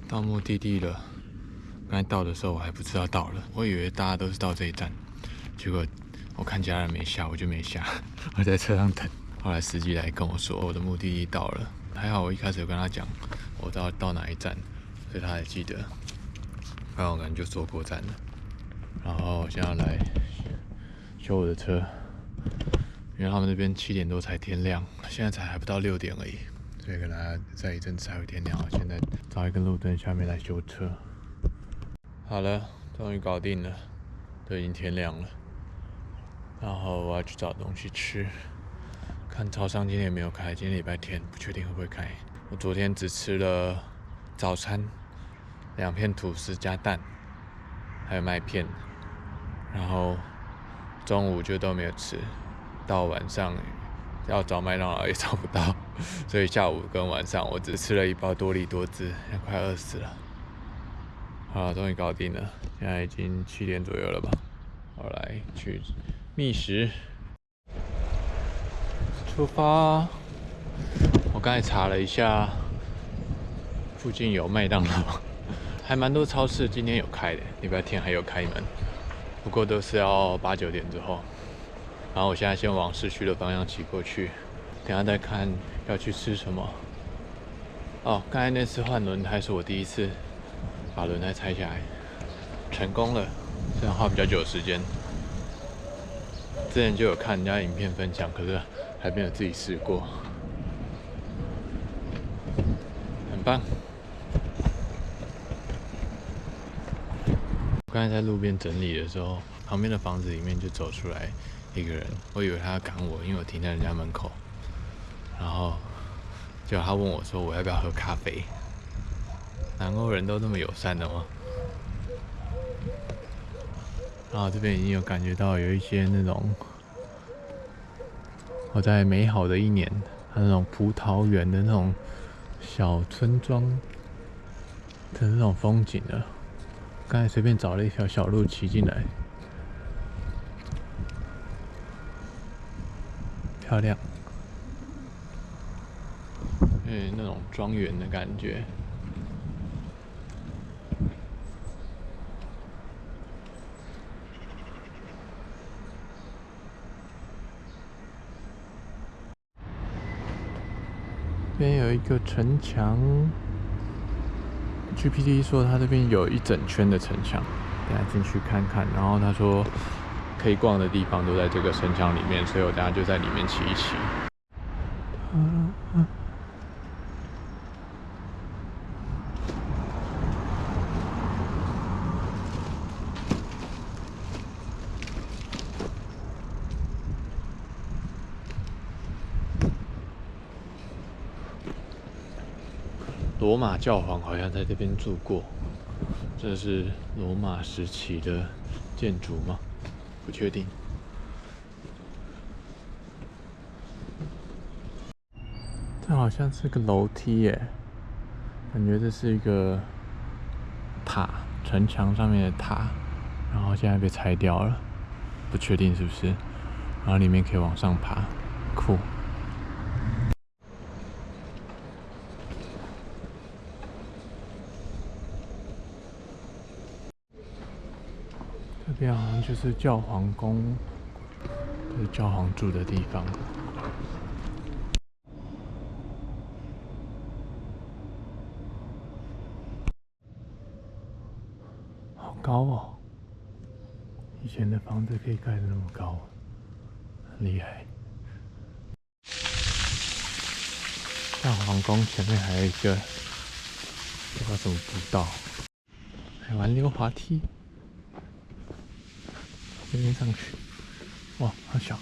到目的地了。刚才到的时候我还不知道到了，我以为大家都是到这一站，结果我看家人没下，我就没下，我在车上等。后来司机来跟我说我的目的地到了，还好我一开始有跟他讲我到哪一站，所以他还记得。不然我可能就坐过站了。然后我现在要来修我的车，因为他们那边7点多才天亮，现在才还不到6点而已，所以可能还再一阵子才会天亮。我现在找一个路灯下面来修车。好了，终于搞定了，都已经天亮了。然后我要去找东西吃，看超商今天也没有开，今天礼拜天，不确定会不会开。我昨天只吃了早餐2片吐司加蛋，还有麦片，然后中午就都没有吃，到晚上要找麦当劳也找不到，所以下午跟晚上我只吃了1包多利多汁，快饿死了。好了，终于搞定了，现在已经7点左右了吧？我来去觅食，出发。我刚才查了一下，附近有麦当劳，还蛮多超市今天有开的，礼拜天还有开门，不过都是要8、9点之后。然后我现在先往市区的方向骑过去，等下再看要去吃什么。哦，刚才那次换轮胎是我第一次把轮胎拆下来，成功了，虽然花比较久的时间。之前就有看人家影片分享，可是还没有自己试过，很棒。我刚才在路边整理的时候，旁边的房子里面就走出来一个人，我以为他要赶我，因为我停在人家门口，然后结果他问我说我要不要喝咖啡。南欧人都那么友善的吗？然后这边已经有感觉到有一些那种我在美好的一年，它那种葡萄园的那种小村庄的那种风景了。刚才随便找了一条小路骑进来，漂亮，那种庄园的感觉。这边有一个城墙 ，GPT 说他这边有一整圈的城墙，等下进去看看。然后他说可以逛的地方都在这个城墙里面，所以我等下就在里面骑一骑。罗马教皇好像在这边住过，这是罗马时期的建筑吗？不确定。这好像是个楼梯耶，感觉这是一个塔，城墙上面的塔，然后现在被拆掉了，不确定是不是。然后里面可以往上爬，酷。这边好像就是教皇宫，就是教皇住的地方。好高哦！以前的房子可以盖得那么高，很厉害。教皇宫前面还有一个不知道什么步道，还玩溜滑梯。这边上去，哇，好小！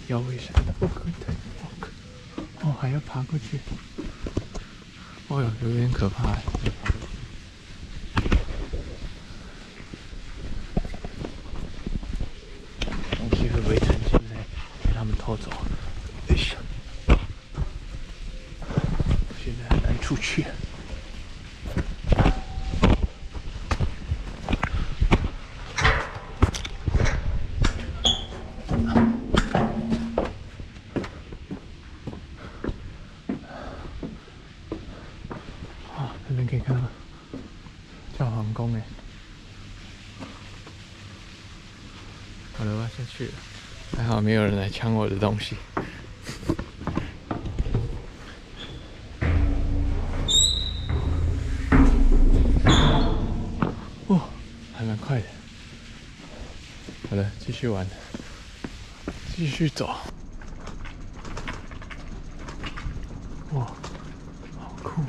腰围山的，哦，还要爬过去，哦哟，有点可怕哎。东西会不会趁现在被他们偷走？哎呀，现在很难出去。教皇宫哎，好了，我要下去了。还好没有人来抢我的东西。哦，还蛮快的。好了，继续玩，继续走。哇，好酷！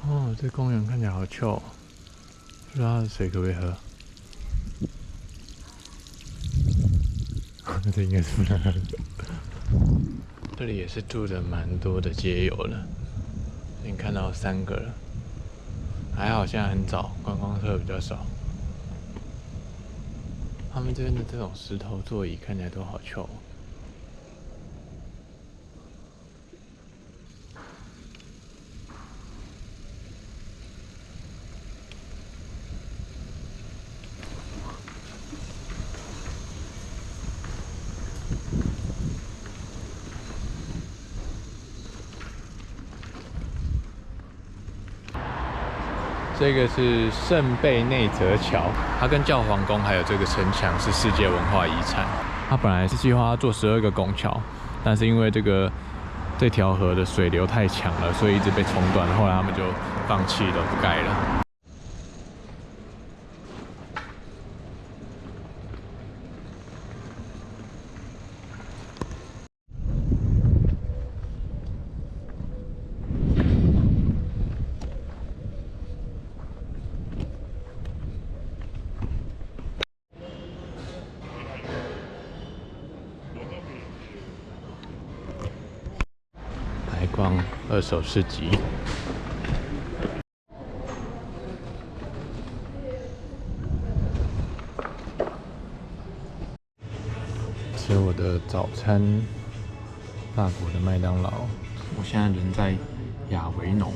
哦，这公园看起来好臭哦，不知道它的水可不可以喝？这应该是不能喝。这里也是住的蛮多的街友了，已经看到3个了。还好现在很早，观光客比较少。他们这边的这种石头座椅看起来都好臭。这个是圣贝内泽桥，它跟教皇宫还有这个城墙是世界文化遗产。它本来是计划要做12个拱桥，但是因为这条河的水流太强了，所以一直被冲断，后来他们就放弃了，不盖了。来逛二手市集。吃我的早餐，法国的麦当劳。我现在人在亚维农，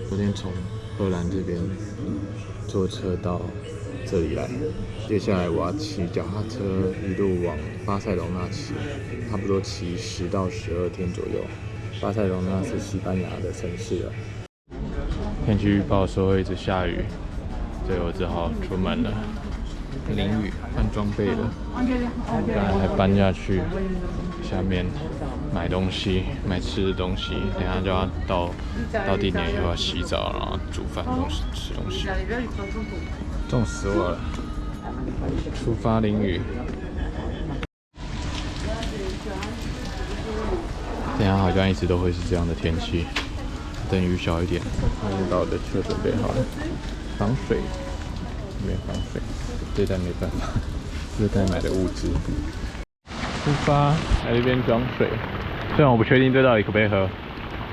昨天从荷兰这边坐车到这里来，接下来我要骑脚踏车一路往巴塞隆纳骑，差不多骑10到12天左右。巴塞隆纳是西班牙的城市了。天气预报说会一直下雨，所以我只好出门了。淋雨，换装备了。刚才还搬下去下面买东西，买吃的东西。等一下就要到地点以后要洗澡，然后煮饭吃东西。冻死我了！出发淋雨。等一下好像一直都会是这样的天气，等雨小一点。我已经把我的车准备好了，防水，没有防水。这袋没办法，这袋买的物资。出发，来这边装水。虽然我不确定这到底可不可以喝，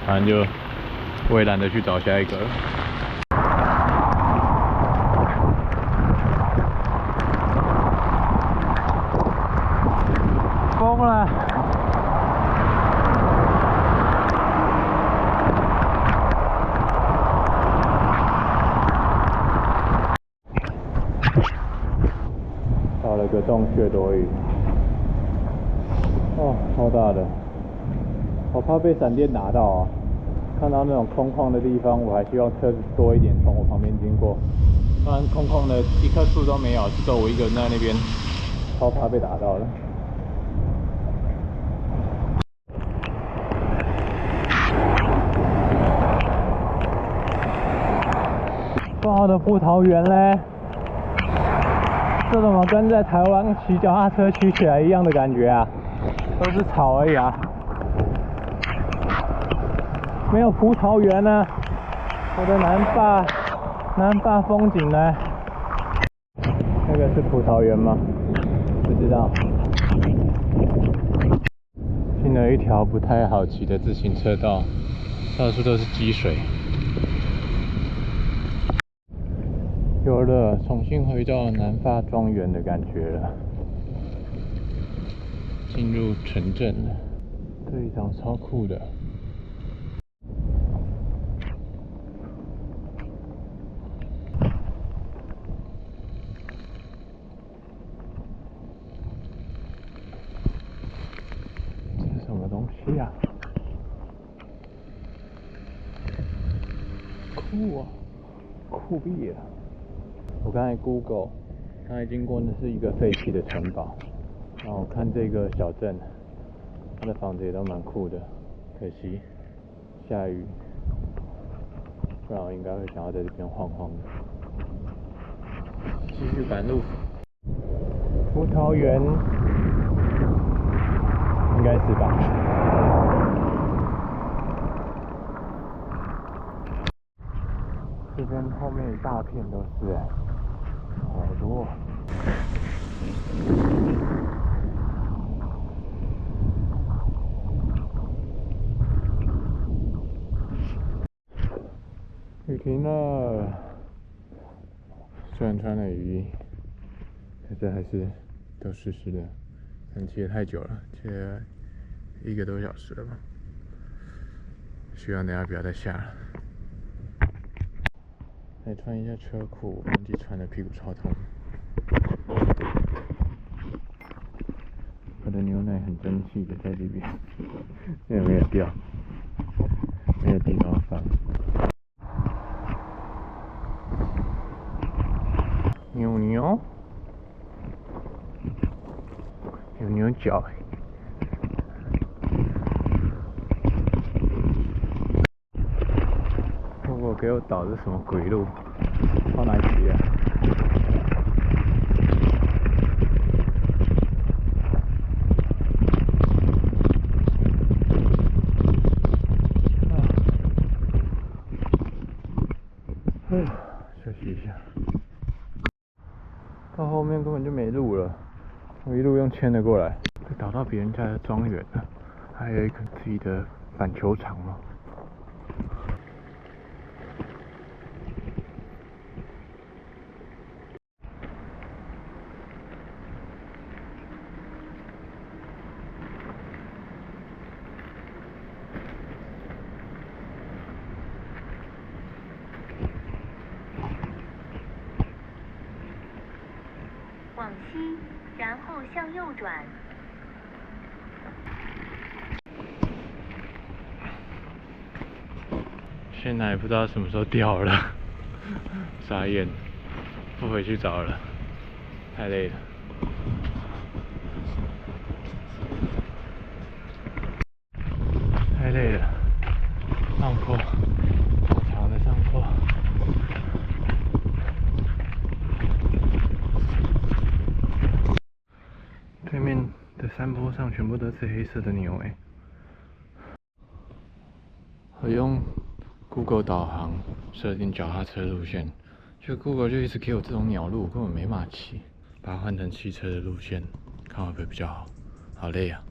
反正就我也懒得去找下一个了。疯了！到了个洞穴躲雨，哦，超大的，好怕被闪电打到啊！看到那种空旷的地方，我还希望车子多一点从我旁边经过，不然空旷的一棵树都没有，只有我一个人在那边，超怕被打到的。我的葡萄园嘞，这怎么跟在台湾骑脚踏车骑起来一样的感觉啊？都是草而已啊，没有葡萄园呢。我的南法风景呢？那个是葡萄园吗？不知道。进了一条不太好骑的自行车道，到处都是积水。有了，重新回到南法庄园的感觉了。进入城镇了，这一场超酷的。这是什么东西呀？酷啊，酷毙了！我刚才 Google， 刚才经过的是一个废弃的城堡。然后我看这个小镇，它的房子也都蛮酷的，可惜下雨，不然我应该会想要在这边晃晃的。继续赶路，葡萄园应该是吧？这边后面一大片都是好多。雨停了，虽然穿了雨衣，可是还是都湿湿的。可能骑得太久了，骑了1个多小时了吧。希望等下不要再下了。来穿一下车裤，忘记穿了，屁股超痛。我的牛奶很争气的在这边，没有掉，没有地方放。牛，有牛角哎。如果给我导的什么鬼路，超难骑啊！休息一下。到后面根本就没路了，我一路用牵的过来，就导到别人家的庄园了，还有一个自己的板球场嘛。往西，然后向右转。现在也不知道什么时候掉了，傻眼，不回去找了，太累了。太累了，上坡，好长的上坡。对面的山坡上全部都是黑色的牛哎。我用 Google 导航设定脚踏车路线，就 Google 就一直给我这种鸟路，我根本没马骑，把它换成汽车的路线，看会不会比较好。好累啊！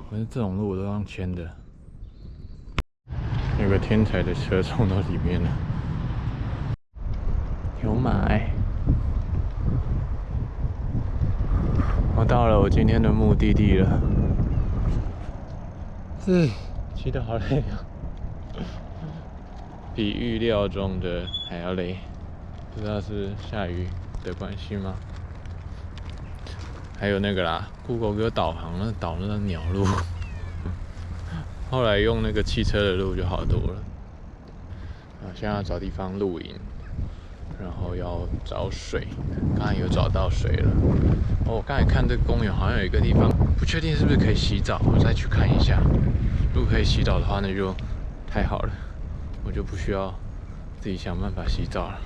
可是这种路我都用牵的。有个天才的车冲到里面了，有马欸！我到了我今天的目的地了。骑得好累啊，比预料中的还要累。不知道是下雨的关系吗？还有那个啦 ，Google 给我导航导那个鸟路，后来用那个汽车的路就好多了。现在要找地方露营，然后要找水，刚才有找到水了。我刚才看这个公园好像有一个地方，不确定是不是可以洗澡，我再去看一下。如果可以洗澡的话，那就太好了，我就不需要自己想办法洗澡了。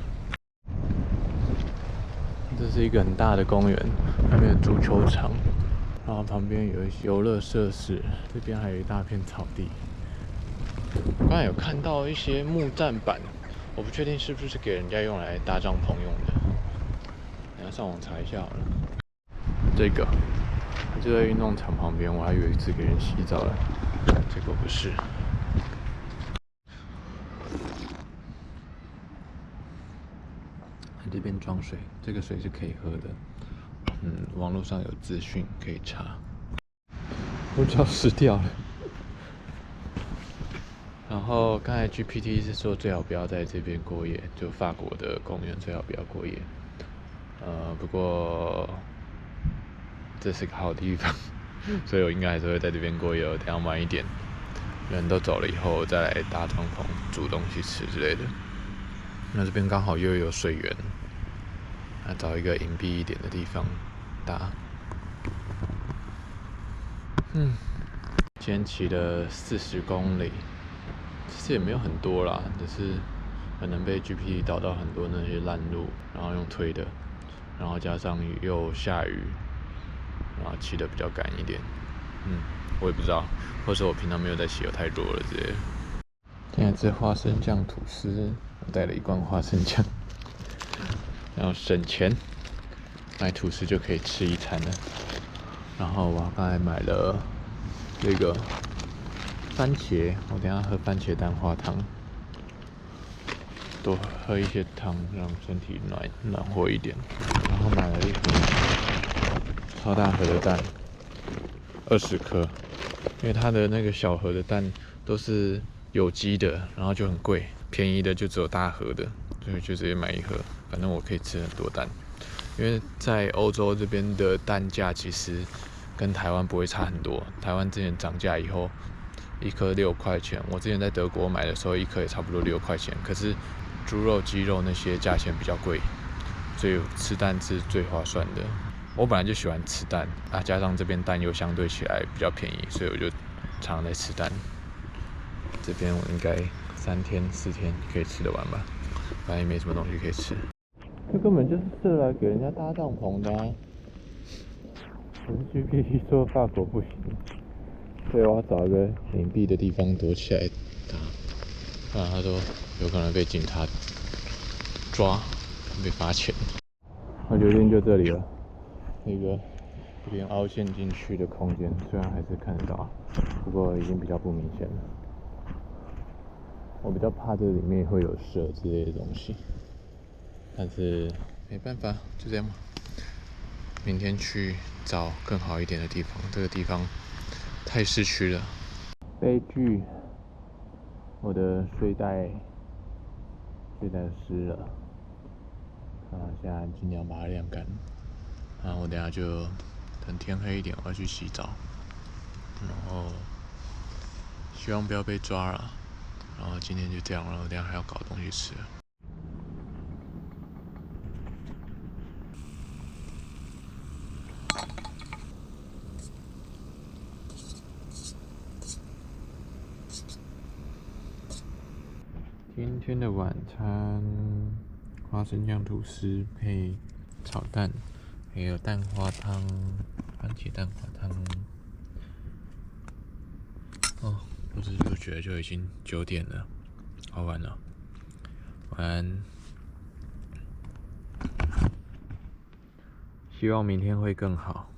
这是一个很大的公园，外面有足球场，然后旁边有一些游乐设施，这边还有一大片草地。我刚才有看到一些木栈板，我不确定是不是给人家用来搭帐篷用的，等下上网查一下好了。这个就在运动场旁边，我还以为是给人洗澡了，结果不是。这边装水，这个水是可以喝的。网络上有资讯可以查。我脚湿掉了。然后刚才 GPT 是说最好不要在这边过夜，就法国的公园最好不要过夜。不过这是个好地方，所以我应该还是会在这边过夜。等下晚一点，人都走了以后再来搭帐篷、煮东西吃之类的。那这边刚好又有水源。找一个隐蔽一点的地方搭。今天骑了40公里，其实也没有很多啦，只是可能被 GPT 导到很多那些烂路，然后用推的，然后加上又下雨，然后骑得比较赶一点。我也不知道，或者我平常没有在骑，有太多了之类的。现在吃花生酱吐司，我带了一罐花生酱。然后省钱，买吐司就可以吃一餐了。然后我刚才买了这个番茄，我等一下喝番茄蛋花汤，多喝一些汤，让身体暖和一点。然后买了一盒超大盒的蛋，20颗，因为它的那个小盒的蛋都是有机的，然后就很贵，便宜的就只有大盒的，所以就直接买一盒。反正我可以吃很多蛋，因为在欧洲这边的蛋价其实跟台湾不会差很多。台湾之前涨价以后，一颗6块钱，我之前在德国买的时候，一颗也差不多6块钱。可是猪肉、鸡肉那些价钱比较贵，所以吃蛋是最划算的。我本来就喜欢吃蛋啊，加上这边蛋又相对起来比较便宜，所以我就常常在吃蛋。这边我应该3天4天可以吃得完吧，反正也没什么东西可以吃。这根本就是设来给人家搭帐篷的啊！可是 GPT 说法国不行，所以我要找一个隐蔽的地方躲起来搭，不然他说有可能被警察抓，被罚钱。我决定就这里了，那个有点凹陷进去的空间，虽然还是看得到，不过已经比较不明显了。我比较怕这里面会有蛇之类的东西。但是没办法，就这样吧。明天去找更好一点的地方，这个地方太市区了。悲剧，我的睡袋湿了。现在尽量把它晾干。我等下就等天黑一点，我要去洗澡。然后希望不要被抓了。然后今天就这样了，我等下还要搞东西吃。今天的晚餐，花生酱吐司配炒蛋，还有蛋花汤，番茄蛋花汤。不知不觉就已经9点了，好晚了，晚安。希望明天会更好。